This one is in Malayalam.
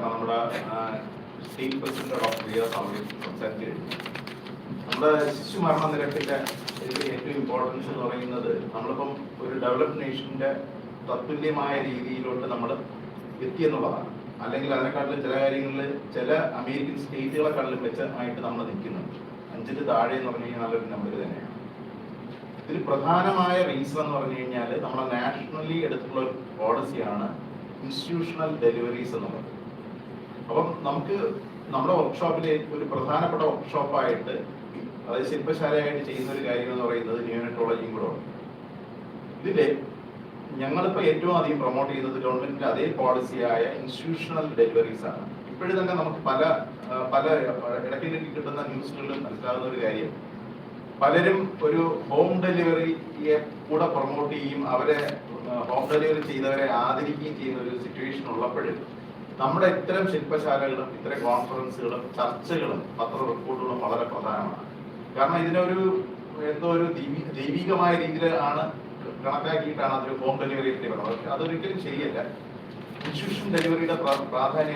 കാരണം നമ്മുടെ സ്റ്റേറ്റ് പ്രസിഡന്റ് ഡോക്ടർ റിയാസ് അവർ സംസാരിച്ചു കഴിഞ്ഞു. നമ്മുടെ ശിശു മരണ നിരക്കിന്റെ ഏറ്റവും ഇമ്പോർട്ടൻസ് എന്ന് പറയുന്നത് നമ്മളിപ്പം ഒരു ഡെവലപ്ഡ് നേഷന്റെ തത്തുല്യമായ രീതിയിലോട്ട് നമ്മൾ എത്തിയെന്നുള്ളതാണ്. അല്ലെങ്കിൽ അതിനെക്കാട്ടിലും ചില കാര്യങ്ങളിൽ ചില അമേരിക്കൻ സ്റ്റേറ്റുകളെക്കാട്ടിലും മെച്ചമായിട്ട് നമ്മൾ നിൽക്കുന്നുണ്ട്. 5ൽ താഴെ എന്ന് പറഞ്ഞു കഴിഞ്ഞാൽ നല്ലൊരു നമ്പർ തന്നെയാണ്. ഇതിൽ പ്രധാനമായ റീസൺ എന്ന് പറഞ്ഞു കഴിഞ്ഞാൽ നമ്മുടെ നാഷണലി എടുത്തിട്ടുള്ള ഒരു പോളിസിയാണ് ഇൻസ്റ്റിറ്റ്യൂഷണൽ ഡെലിവറീസ് എന്നുള്ളത്. അപ്പം നമുക്ക് നമ്മുടെ വർക്ക്ഷോപ്പിലെ ഒരു പ്രധാനപ്പെട്ട വർക്ക്ഷോപ്പായിട്ട്, അതായത് ശില്പശാലയായിട്ട് ചെയ്യുന്ന ഒരു കാര്യം എന്ന് പറയുന്നത് നിയോനറ്റോളജിയും കൂടെ ഉണ്ട്. ഇതില് ഞങ്ങളിപ്പോൾ ഏറ്റവും അധികം പ്രൊമോട്ട് ചെയ്യുന്നത് ഗവൺമെന്റിന്റെ അതേ പോളിസിയായ ഇൻസ്റ്റിറ്റ്യൂഷണൽ ഡെലിവറീസ് ആണ്. ഇപ്പോഴും തന്നെ നമുക്ക് പല ഇടയ്ക്കിടയ്ക്ക് കിട്ടുന്ന ന്യൂസുകളിലും മനസ്സിലാകുന്ന ഒരു കാര്യം, പലരും ഒരു ഹോം ഡെലിവറിയെ കൂടെ പ്രൊമോട്ട് ചെയ്യും, അവരെ ഹോം ഡെലിവറി ചെയ്തവരെ ആദരിക്കുകയും ചെയ്യുന്ന ഒരു സിറ്റുവേഷൻ ഉള്ളപ്പോഴും നമ്മുടെ ഇത്തരം ശില്പശാലകളും ഇത്തരം കോൺഫറൻസുകളും ചർച്ചകളും പത്ര റിപ്പോർട്ടുകളും വളരെ പ്രധാനമാണ്. കാരണം ഇതിനൊരു എന്തോ ഒരു ദൈവികമായ രീതിയിൽ ആണ് കണക്കാക്കിയിട്ടാണ് അതൊരു ഹോം ഡെലിവറി വരുന്നത്. അതൊരിക്കലും ശരിയല്ല. ഇൻസ്റ്റിറ്റ്യൂഷൻ ഡെലിവറിയുടെ പ്രാധാന്യം